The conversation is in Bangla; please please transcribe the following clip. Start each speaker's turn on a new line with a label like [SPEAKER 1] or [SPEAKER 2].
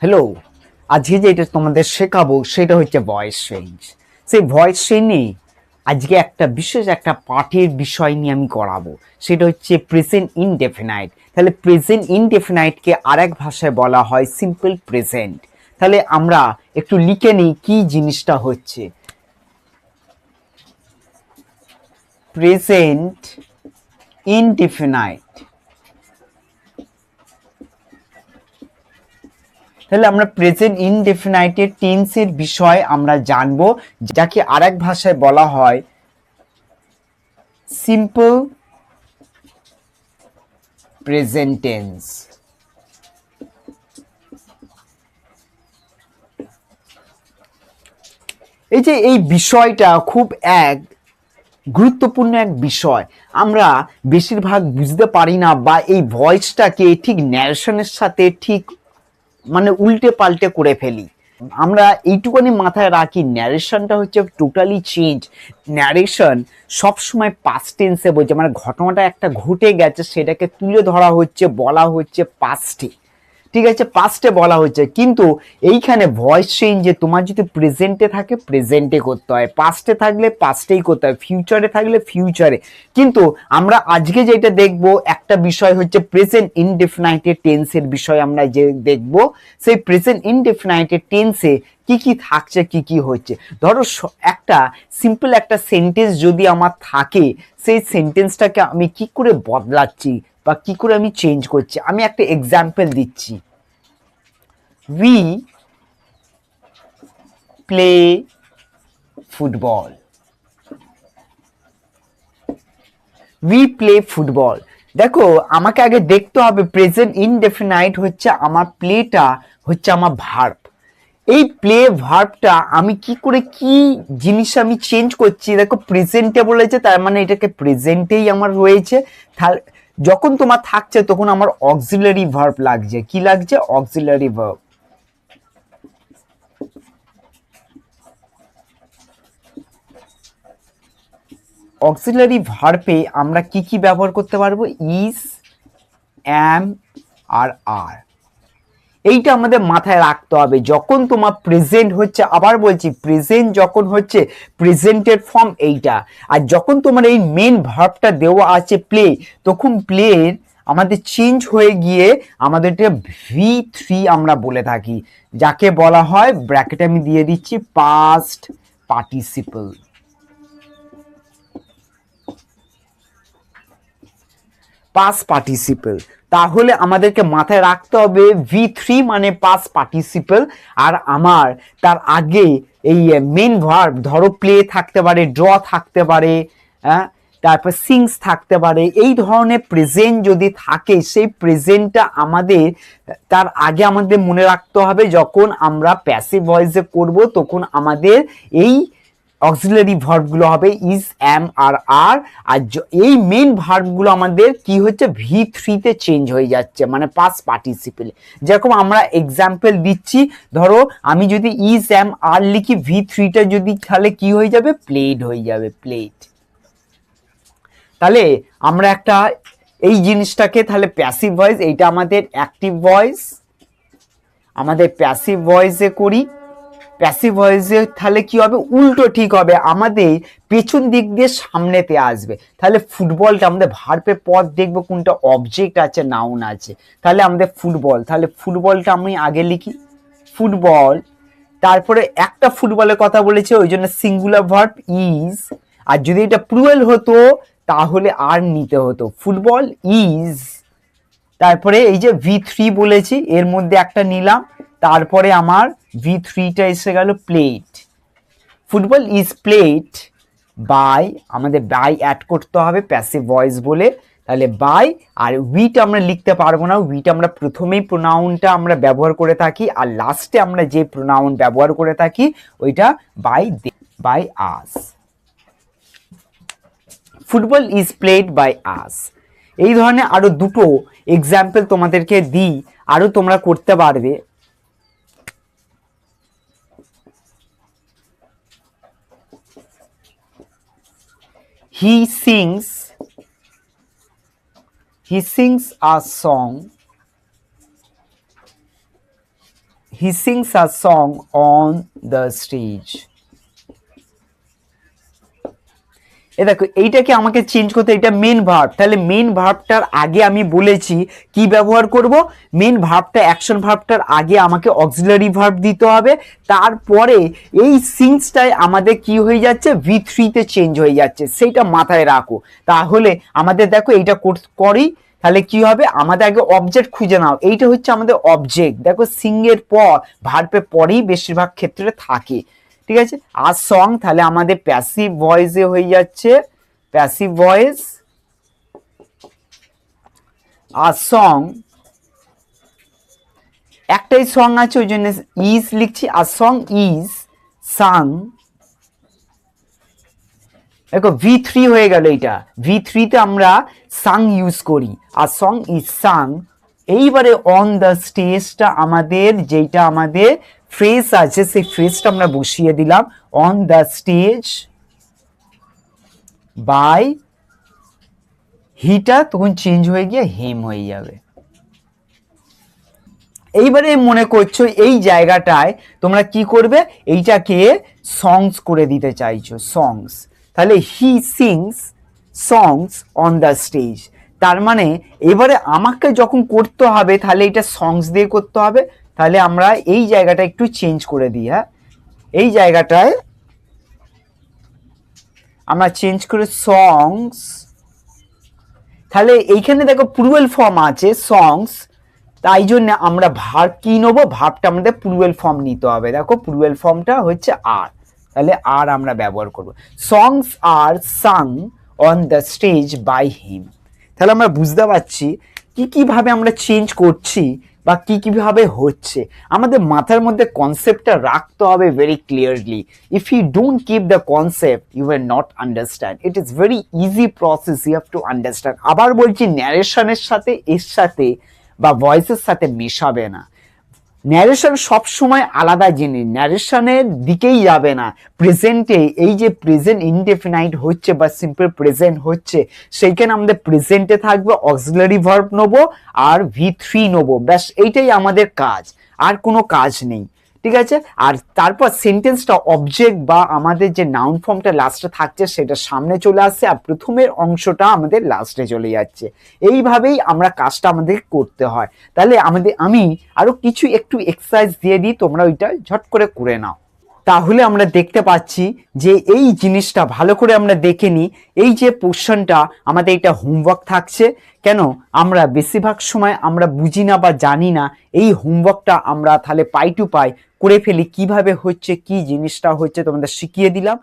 [SPEAKER 1] হ্যালো, আজকে যেটা তোমাদের শেখাবো সেটা হচ্ছে ভয়েস চেঞ্জ। সেই ভয়েস চেঞ্জে আজকে একটা বিশেষ একটা পাঠের বিষয় নিয়ে আমি করাবো, সেটা হচ্ছে প্রেজেন্ট ইনডেফিনাইট। তাহলে প্রেজেন্ট ইনডেফিনাইটকে আরেক ভাষায় বলা হয় সিম্পল প্রেজেন্ট। তাহলে আমরা একটু লিখে নিই কি জিনিসটা হচ্ছে। প্রেজেন্ট ইনডেফিনাইট, তাহলে আমরা প্রেজেন্ট ইনডেফিনাইটের টেন্সের বিষয় আমরা জানবো, যাকে আরেক ভাষায় বলা হয় সিম্পল প্রেজেন্ট টেন্স। এই যে এই বিষয়টা খুব এক গুরুত্বপূর্ণ এক বিষয়, আমরা বেশিরভাগ বুঝতে পারি না, বা এই ভয়েসটাকে ঠিক ন্যারেশনের সাথে ঠিক মানে উল্টে পাল্টে করে ফেলি। আমরা এইটুকুনি মাথায় রাখি, ন্যারেশনটা হচ্ছে টোটালি চেঞ্জ। ন্যারেশন সবসময় পাস্ট টেন্সে বলছে, মানে ঘটনাটা একটা ঘটে গেছে সেটাকে তুলে ধরা হচ্ছে, বলা হচ্ছে পাস্টে, ঠিক আছে, পাস্টে বলা হচ্ছে। কিন্তু এইখানে ভয়েস চেঞ্জে তোমার যদি প্রেজেন্টে থাকে প্রেজেন্টে করতে হয়, পাস্টে থাকলে পাস্টেই করতে হয়, ফিউচারে থাকলে ফিউচারে। কিন্তু আমরা আজকে যেটা দেখব একটা বিষয় হচ্ছে প্রেজেন্ট ইনডেফিনাইটেড টেন্সের বিষয়। আমরা যে দেখব সেই প্রেজেন্ট ইনডেফিনাইটেড টেন্সে কি কি থাকছে, কি কি হচ্ছে। ধরো একটা সিম্পল একটা সেন্টেন্স যদি আমার থাকে, সেই সেন্টেন্সটাকে আমি কি করে বদলাচ্ছি বা কি করে আমি চেঞ্জ করছি। আমি একটা এক্সাম্পল দিচ্ছি, we play football, we play football. দেখো, আমাকে আগে দেখতে হবে প্রেজেন্ট ইনডেফিনাইট হচ্ছে আমার, প্লেটা হচ্ছে আমার ভার্ব। এই প্লে ভার্বটা আমি কি করে কি জিনিস আমি চেঞ্জ করছি। দেখো প্রেজেন্টে বলেছে, তার মানে এটাকে প্রেজেন্টেই আমার রয়েছে। যখন তোমার থাকছে তখন আমার অক্সিলারি ভার্ব লাগছে। কি লাগছে? Auxiliary verb. অক্সিলারি ভার্বে আমরা কি কি ব্যবহার করতে পারবো? ইজ, অ্যাম আর আর। এইটা আমাদের মাথায় রাখতে হবে। যখন তোমার প্রেজেন্ট হচ্ছে, আবার বলছি, প্রেজেন্ট যখন হচ্ছে প্রেজেন্টের ফর্ম এইটা, আর যখন তোমার এই মেন ভার্বটা দেওয়া আছে প্লে, তখন প্লে আমাদের চেঞ্জ হয়ে গিয়ে আমাদের V3 আমরা বলে থাকি, যাকে বলা হয়, ব্র্যাকেটে আমি দিয়ে দিচ্ছি, পাস্ট পার্টিসিপল। Past participle. তাহলে আমাদেরকে মাথায় রাখতে হবে V3 মানে পাস্ট পার্টিসিপল। আর আমার তার আগে এই মেন ভার্ব, ধরো প্লে থাকতে পারে, ড্র থাকতে পারে, হ্যাঁ, তারপর সিংস থাকতে পারে। এই ধরনের প্রেজেন্ট যদি থাকে, সেই প্রেজেন্টটা আমাদের তার আগে আমাদের মনে রাখতে হবে, যখন আমরা প্যাসিভ ভয়েসে করব তখন আমাদের এই অক্সিলারি ভার্বগুলো হবে ইজ, অ্যাম আর আর। আর এই মেন ভার্বগুলো আমাদের কি হচ্ছে, V3 তে চেঞ্জ হয়ে যাচ্ছে, মানে পাস্ট পার্টিসিপল। যেরকম আমরা এক্সাম্পল দিচ্ছি, ধরো আমি যদি ইজ, অ্যাম আর লিখি, V3টা যদি, তাহলে কি হয়ে যাবে, প্লেড হয়ে যাবে, প্লেড। তাহলে আমরা একটা এই জিনিসটাকে, তাহলে প্যাসিভ ভয়েস, এইটা আমাদের অ্যাক্টিভ ভয়েস, আমাদের প্যাসিভ ভয়েসে করি। প্যাসিভ ভয়েসে তাহলে কি হবে, উল্টো ঠিক হবে, আমাদের পেছন দিক দিয়ে সামনেতে আসবে। তাহলে ফুটবলটা আমাদের ভার্বের পর দেখবো কোনটা অবজেক্ট আছে, নাউন আছে। তাহলে আমাদের ফুটবল, তাহলে ফুটবলটা আমি আগে লিখি, ফুটবল। তারপরে একটা ফুটবলের কথা বলেছে, ওই জন্য সিঙ্গুলার ভার্ব ইজ। আর যদি এটা প্লুরাল হতো তাহলে আর নিতে হতো, ফুটবল ইজ। তারপরে এই যে V3 বলেছি, এর মধ্যে একটা নিলাম, তারপরে আমার V3টা এসে গেল, plate. Football is played by, আমাদের বাই অ্যাড করতে হবে প্যাসিভ ভয়েস বলে, তাহলে বাই। আর উইটা আমরা লিখতে পারবো না, উইটা আমরা প্রথমেই প্রোনাউনটা আমরা ব্যবহার করে থাকি, আর লাস্টে আমরা যে প্রোনাউন ব্যবহার করে থাকি ওইটা by, by us. Football is played by us. এই ধরনের আরো দুটো এক্সাম্পল তোমাদেরকে দিই, আরো তোমরা করতে পারবে। He sings a song. He sings a song on the stage. এ দেখো এইটাকে আমাকে চেঞ্জ করতে, এটা মেন ভার্ব, তাহলে মেন ভার্বটার আগে আমি বলেছি কি ব্যবহার করব, মেন ভার্বটা অ্যাকশন ভার্বটার আগে আমাকে অক্সিলারি ভার্ব দিতে হবে, তারপরে এই সিংসটাই আমাদের কি হয়ে যাচ্ছে V3 তে চেঞ্জ হয়ে যাচ্ছে, সেইটা মাথায় রাখো। তাহলে আমাদের দেখো এইটা করি, তাহলে কি হবে, আমাদের আগে অবজেক্ট খুঁজে নাও, এইটা হচ্ছে আমাদের অবজেক্ট। দেখো সিং এর পর ভার্বের পরেই বেশিরভাগ ক্ষেত্রে থাকে, ঠিক আছে। আর সং তাহলে আমাদের প্যাসিভ ভয়েসে হয়ে যাচ্ছে, প্যাসিভ ভয়েস, আর সং একটাই সং আছে ওই জন্য ইজ লিখছি, আর সং ইজ সাং। দেখো V3 হয়ে গেল, এটা V3 তে আমরা সাং ইউজ করি, আর সং ইজ সাং। এইবারে অন দ্য স্টেজটা আমাদের যেটা আমাদের ফ্রেজ আছে সেই ফ্রেজটা আমরা বসিয়ে দিলাম, অন দ্য স্টেজ বাই, হিটা তখন চেঞ্জ হয়ে গিয়ে হেম হয়ে যাবে। এইবারে মনে করছো এই জায়গাটায় তোমরা কি করবে, এইটাকে সংস করে দিতে চাইছো, সংস, তাহলে হি sings songs on the stage. তার মানে এবারে আমাকে যখন করতে হবে তাহলে এটা সংস দিয়ে করতে হবে, তাহলে আমরা এই জায়গাটা একটু চেঞ্জ করে দিই। হ্যাঁ, এই জায়গাটায় আমরা চেঞ্জ করে সংস, তাহলে এইখানে দেখো প্লুরাল ফর্ম আছে সংস, তাই জন্য আমরা ভার্ব কি নেব, ভার্বটা আমাদের প্লুরাল ফর্ম নিতে হবে। দেখো প্লুরাল ফর্মটা হচ্ছে আর, তাহলে আর আমরা ব্যবহার করব, songs are sung on the stage by him. তাহলে আমরা বুঝতে পারছি কি কিভাবে আমরা চেঞ্জ করছি বা কি কিভাবে হচ্ছে। আমাদের মাথার মধ্যে কনসেপ্টটা রাখতে হবে very clearly. If you don't keep the concept you will not understand, it is very easy process, you have to understand. আবার বলছি ন্যারেশনের সাথে এর সাথে বা ভয়েসের সাথে মেশাবে না। ন্যারেশন সবসময় আলাদা জিনিস, ন্যারেশনের দিকেই যাবে না। প্রেজেন্টে এই যে প্রেজেন্ট ইনডেফিনাইট হচ্ছে বা সিম্পল প্রেজেন্ট হচ্ছে, সেইখানে আমাদের প্রেজেন্টে থাকবে অক্সিলারি ভার্ব নেবো আর V3 নেবো, ব্যাস এইটাই আমাদের কাজ, আর কোনো কাজ নেই, ঠিক আছে। আর তারপর সেন্টেন্সটা অবজেক্ট বা আমাদের যে নাউন ফর্মটা লাস্টে থাকছে সেটা সামনে চলে আসছে, আর প্রথমের অংশটা আমাদের লাস্টে চলে যাচ্ছে। এইভাবেই আমরা কাজটা আমাদের করতে হয়। তাহলে আমি আরো কিছু একটু এক্সারসাইজ দিয়ে দিই, তোমরা ওইটা ঝট করে করে নাও। তাহলে আমরা দেখতে পাচ্ছি যে এই জিনিসটা ভালো করে আমরা দেখে নিই। এই যে পোর্শনটা আমাদের এটা হোমওয়ার্ক থাকছে, কেন আমরা বেশিরভাগ সময় আমরা বুঝি না বা জানি না, এই হোমওয়ার্কটা আমরা তাহলে পাই টু পাই করে ফেলি, কিভাবে হচ্ছে কি জিনিসটা হচ্ছে তোমাদের শিখিয়ে দিলাম।